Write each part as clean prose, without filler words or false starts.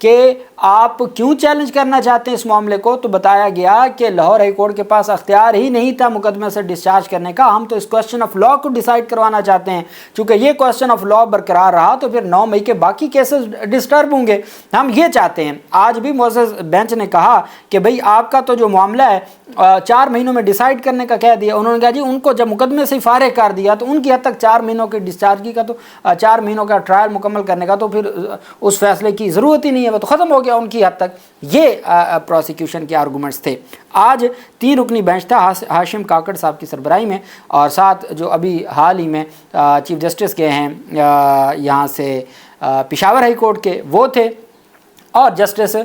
کہ آپ کیوں چیلنج کرنا چاہتے ہیں اس معاملے کو، تو بتایا گیا کہ لاہور ہائی کورٹ کے پاس اختیار ہی نہیں تھا مقدمے سے ڈسچارج کرنے کا، ہم تو اس کوسچن آف لا کو ڈیسائیڈ کروانا چاہتے ہیں، چونکہ یہ کوسچن آف لا برقرار رہا تو پھر 9 مئی کے باقی کیسز ڈسٹرب ہوں گے، ہم یہ چاہتے ہیں۔ آج بھی معزز بینچ نے کہا کہ بھئی آپ کا تو جو معاملہ ہے 4 مہینوں میں ڈیسائیڈ کرنے کا کہہ دیا، انہوں نے کہا جی ان کو جب مقدمے سے فارغ کر دیا تو ان کی حد تک 4 مہینوں کے ڈسچارجی کا، تو 4 مہینوں کا ٹرائل مکمل کرنے کا تو پھر اس فیصلے کی ضرورت ہی نہیں ہے، وہ تو ختم ہو گیا ان کی حد تک۔ یہ پروسیکیوشن کے آرگومنٹس تھے۔ آج 3 رکنی بینچ تھا ہاشم کاکڑ صاحب کی سربراہی میں، اور ساتھ جو ابھی حال ہی میں چیف جسٹس کے ہیں یہاں سے پشاور ہائی کورٹ کے وہ تھے، اور جسٹس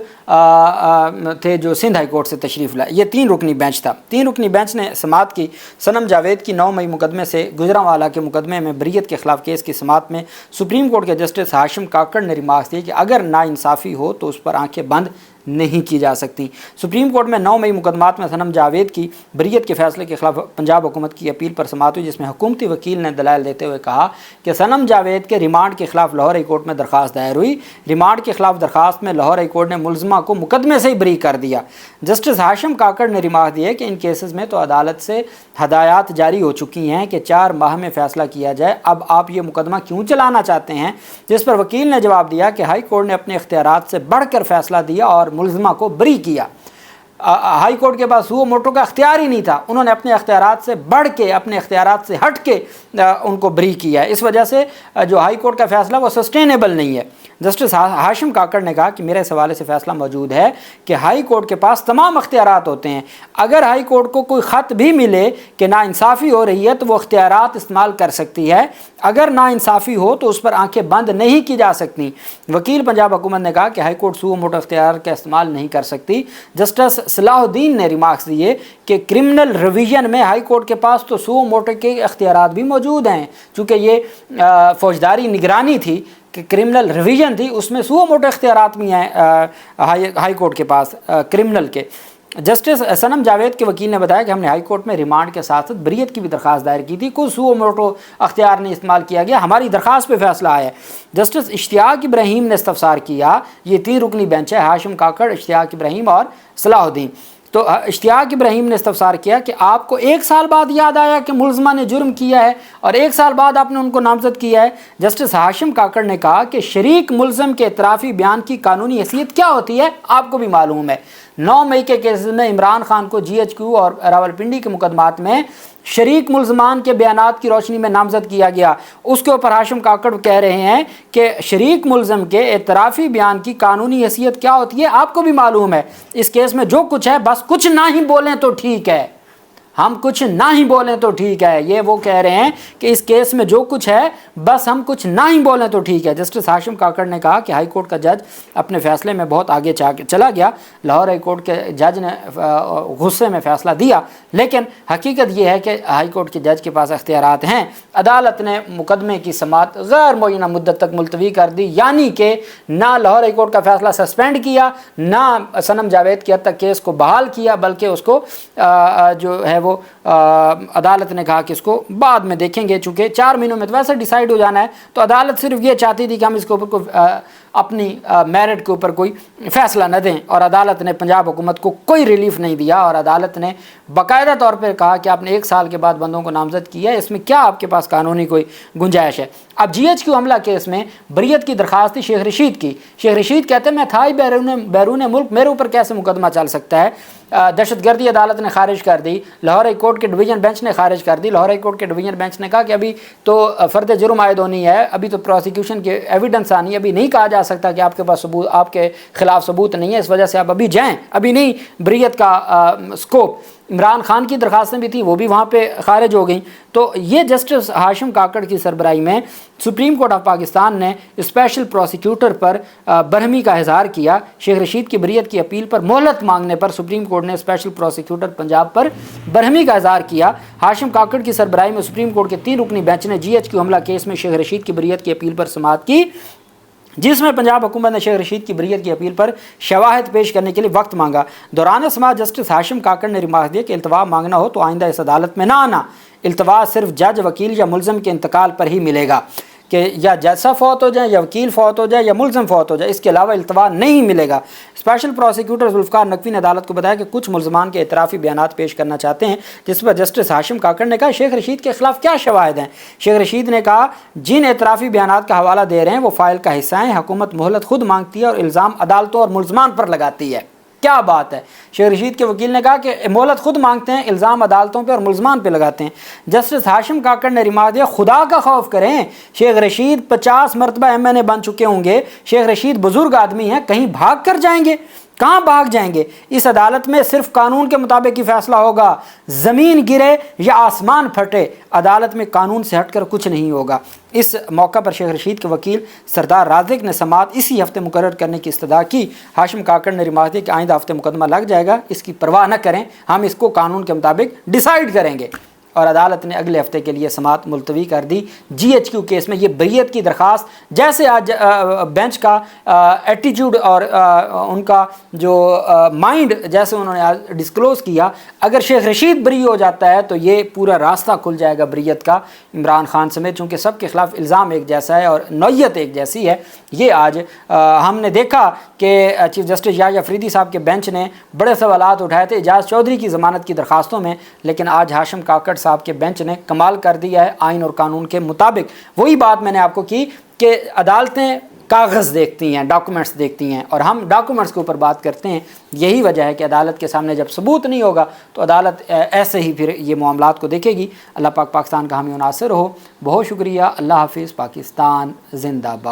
تھے جو سندھ ہائی کورٹ سے تشریف لائے۔ یہ 3 رکنی بینچ تھا۔ 3 رکنی بینچ نے سماعت کی صنم جاوید کی 9 مئی مقدمے سے گجرانوالہ کے مقدمے میں بریت کے خلاف کیس کی سماعت میں سپریم کورٹ کے جسٹس ہاشم کاکڑ نے ریمارکس دیے کہ اگر ناانصافی ہو تو اس پر آنکھیں بند نہیں کی جا سکتی۔ سپریم کورٹ میں 9 مئی مقدمات میں صنم جاوید کی بریت کے فیصلے کے خلاف پنجاب حکومت کی اپیل پر سماعت ہوئی، جس میں حکومتی وکیل نے دلائل دیتے ہوئے کہا کہ صنم جاوید کے ریمانڈ کے خلاف لاہور ہائی کورٹ میں درخواست دائر ہوئی۔ ریمانڈ کے خلاف درخواست میں لاہور ہائی کورٹ نے ملزمہ کو مقدمے سے ہی بری کر دیا۔ جسٹس ہاشم کاکڑ نے ریمارک دیے کہ ان کیسز میں تو عدالت سے ہدایات جاری ہو چکی ہیں کہ 4 ماہ میں فیصلہ کیا جائے، اب آپ یہ مقدمہ کیوں چلانا چاہتے ہیں؟ جس پر وکیل نے جواب دیا کہ ہائی کورٹ نے اپنے اختیارات سے بڑھ کر فیصلہ دیا اور ملزمہ کو بری کیا۔ ہائی کورٹ کے پاس سو موٹو کا اختیار ہی نہیں تھا، انہوں نے اپنے اختیارات سے بڑھ کے، اپنے اختیارات سے ہٹ کے ان کو بری کیا ہے۔ اس وجہ سے جو ہائی کورٹ کا فیصلہ وہ سسٹینیبل نہیں ہے۔ جسٹس ہاشم کاکڑ نے کہا کہ میرے اس حوالے سے فیصلہ موجود ہے کہ ہائی کورٹ کے پاس تمام اختیارات ہوتے ہیں، اگر ہائی کورٹ کو کوئی خط بھی ملے کہ ناانصافی ہو رہی ہے تو وہ اختیارات استعمال کر سکتی ہے، اگر ناانصافی ہو تو اس پر آنکھیں بند نہیں کی جا سکتی۔ وکیل پنجاب حکومت نے کہا کہ ہائی کورٹ سو موٹو اختیار کا استعمال نہیں کر سکتی۔ جسٹس صلاح الدین نے ریمارکس دیے کہ کرمنل ریویژن میں ہائی کورٹ کے پاس تو سو موٹو کے اختیارات بھی موجود ہیں، چونکہ یہ فوجداری نگرانی تھی کہ کرمنل ریویژن تھی، اس میں سو موٹو اختیارات بھی ہیں ہائی کورٹ کے پاس کرمنل کے۔ جسٹس صنم جاوید کے وکیل نے بتایا کہ ہم نے ہائی کورٹ میں ریمانڈ کے ساتھ ساتھ بریت کی بھی درخواست دائر کی تھی، کوئی سو موٹو اختیار نہیں استعمال کیا گیا، ہماری درخواست پہ فیصلہ آیا ہے۔ جسٹس اشتیاق ابراہیم نے استفسار کیا، یہ 3 رکنی بینچ ہے، ہاشم کاکڑ، اشتیاق ابراہیم اور صلاح الدین۔ تو اشتیاق ابراہیم نے استفسار کیا کہ آپ کو 1 سال بعد یاد آیا کہ ملزمہ نے جرم کیا ہے اور 1 سال بعد آپ نے ان کو نامزد کیا ہے؟ جسٹس ہاشم کاکڑ نے کہا کہ شریک ملزم کے اعترافی بیان کی قانونی حیثیت کیا ہوتی ہے آپ کو بھی معلوم ہے۔ 9 مئی کے کیسز میں عمران خان کو GHQ اور راولپنڈی کے مقدمات میں شریک ملزمان کے بیانات کی روشنی میں نامزد کیا گیا، اس کے اوپر ہاشم کاکڑ کہہ رہے ہیں کہ شریک ملزم کے اعترافی بیان کی قانونی حیثیت کیا ہوتی ہے آپ کو بھی معلوم ہے۔ اس کیس میں جو کچھ ہے بس کچھ نہ ہی بولیں تو ٹھیک ہے، ہم کچھ نہ ہی بولیں تو ٹھیک ہے، یہ وہ کہہ رہے ہیں کہ اس کیس میں جو کچھ ہے بس ہم کچھ نہ ہی بولیں تو ٹھیک ہے۔ جسٹس ہاشم کاکڑ نے کہا کہ ہائی کورٹ کا جج اپنے فیصلے میں بہت آگے چلا گیا، لاہور ہائی کورٹ کے جج نے غصے میں فیصلہ دیا، لیکن حقیقت یہ ہے کہ ہائی کورٹ کے جج کے پاس اختیارات ہیں۔ عدالت نے مقدمے کی سماعت غیر معینہ مدت تک ملتوی کر دی، یعنی کہ نہ لاہور ہائی کورٹ کا فیصلہ سسپینڈ کیا، نہ صنم جاوید کی حد تک کیس کو بحال کیا، بلکہ اس کو جو ہے وہ عدالت نے کہا کہ اس کو بعد میں دیکھیں گے، چونکہ 4 مہینوں میں تو ویسے ڈیسائیڈ ہو جانا ہے، تو عدالت صرف یہ چاہتی تھی کہ ہم اس کے اوپر کوئی اپنی میرٹ کے اوپر کوئی فیصلہ نہ دیں، اور عدالت نے پنجاب حکومت کو کوئی ریلیف نہیں دیا، اور عدالت نے باقاعدہ طور پر کہا کہ آپ نے 1 سال کے بعد بندوں کو نامزد کیا ہے، اس میں کیا آپ کے پاس قانونی کوئی گنجائش ہے۔ اب GHQ حملہ کیس میں بریت کی درخواست تھی شیخ رشید کی، شیخ رشید کہتے ہیں میں تھا ہی بیرون ملک، میرے اوپر کیسے مقدمہ چل سکتا ہے؟ دہشت گردی عدالت نے خارج کر دی، لاہور ہائی کورٹ کے ڈویژن بینچ نے خارج کر دی۔ لاہور ہائی کورٹ کے ڈویژن بینچ نے کہا کہ ابھی تو فرد جرم عائد ہونی ہے، ابھی تو پروسیکیوشن کے ایویڈنس آنی ہے، ابھی نہیں کہا جا سکتا کہ آپ کے پاس ثبوت، آپ کے خلاف ثبوت نہیں ہے، اس وجہ سے آپ ابھی جائیں، ابھی نہیں بریت کا سکوپ۔ عمران خان کی درخواستیں بھی تھیں، وہ بھی وہاں پہ خارج ہو گئیں۔ تو یہ جسٹس ہاشم کاکڑ کی سربراہی میں سپریم کورٹ آف پاکستان نے اسپیشل پروسیکیوٹر پر برہمی کا اظہار کیا۔ شیخ رشید کی بریت کی اپیل پر مہلت مانگنے پر سپریم کورٹ نے اسپیشل پروسیکیوٹر پنجاب پر برہمی کا اظہار کیا۔ ہاشم کاکڑ کی سربراہی میں سپریم کورٹ کے 3 رکنی بینچ نے GHQ حملہ کیس میں شیخ رشید کی بریت کی اپیل پر سماعت کی، جس میں پنجاب حکومت نے شیخ رشید کی بریت کی اپیل پر شواہد پیش کرنے کے لیے وقت مانگا۔ دوران سماعت جسٹس ہاشم کاکڑ نے ریمارک دیا کہ التوا مانگنا ہو تو آئندہ اس عدالت میں نہ آنا، التوا صرف جج، وکیل یا ملزم کے انتقال پر ہی ملے گا۔ کہ یا جیسا فوت ہو جائے یا وکیل فوت ہو جائے یا ملزم فوت ہو جائے، اس کے علاوہ التوا نہیں ملے گا۔ اسپیشل پروسیکیوٹر ذوالفقار نقوی نے عدالت کو بتایا کہ کچھ ملزمان کے اعترافی بیانات پیش کرنا چاہتے ہیں، جس پر جسٹس ہاشم کاکڑ نے کہا شیخ رشید کے خلاف کیا شواہد ہیں۔ شیخ رشید نے کہا جن اعترافی بیانات کا حوالہ دے رہے ہیں وہ فائل کا حصہ ہیں، حکومت مہلت خود مانگتی ہے اور الزام عدالتوں اور ملزمان پر لگاتی ہے۔ کیا بات ہے، شیخ رشید کے وکیل نے کہا کہ مہلت خود مانگتے ہیں، الزام عدالتوں پہ اور ملزمان پہ لگاتے ہیں۔ جسٹس ہاشم کاکڑ نے ریمارک دیا خدا کا خوف کریں، شیخ رشید 50 مرتبہ MNA بن چکے ہوں گے، شیخ رشید بزرگ آدمی ہیں، کہیں بھاگ کر جائیں گے؟ کہاں بھاگ جائیں گے؟ اس عدالت میں صرف قانون کے مطابق ہی فیصلہ ہوگا، زمین گرے یا آسمان پھٹے، عدالت میں قانون سے ہٹ کر کچھ نہیں ہوگا۔ اس موقع پر شیخ رشید کے وکیل سردار رازق نے سماعت اسی ہفتے مقرر کرنے کی استدعا کی۔ ہاشم کاکڑ نے ریمارک دیا کہ آئندہ ہفتے مقدمہ لگ جائے گا، اس کی پرواہ نہ کریں، ہم اس کو قانون کے مطابق ڈیسائیڈ کریں گے۔ اور عدالت نے اگلے ہفتے کے لیے سماعت ملتوی کر دی۔ GHQ کیس میں یہ بریت کی درخواست، جیسے آج بینچ کا ایٹیٹیوڈ اور ان کا جو مائنڈ جیسے انہوں نے آج ڈسکلوز کیا، اگر شیخ رشید بری ہو جاتا ہے تو یہ پورا راستہ کھل جائے گا بریت کا عمران خان سمیت، چونکہ سب کے خلاف الزام ایک جیسا ہے اور نوعیت ایک جیسی ہے۔ یہ آج ہم نے دیکھا کہ چیف جسٹس یحییٰ افریدی صاحب کے بینچ نے بڑے سوالات اٹھائے تھے اعجاز چودھری کی ضمانت کی درخواستوں میں، لیکن آج ہاشم کاکڑ صاحب کے بینچ نے کمال کر دیا ہے آئین اور قانون کے مطابق۔ وہی بات میں نے آپ کو کی کہ عدالتیں کاغذ دیکھتی ہیں، ڈاکومنٹس دیکھتی ہیں، اور ہم ڈاکومنٹس کے اوپر بات کرتے ہیں۔ یہی وجہ ہے کہ عدالت کے سامنے جب ثبوت نہیں ہوگا تو عدالت ایسے ہی پھر یہ معاملات کو دیکھے گی۔ اللہ پاک پاکستان کا حامی و ناصر ہو۔ بہت شکریہ۔ اللہ حافظ۔ پاکستان زندہ باد۔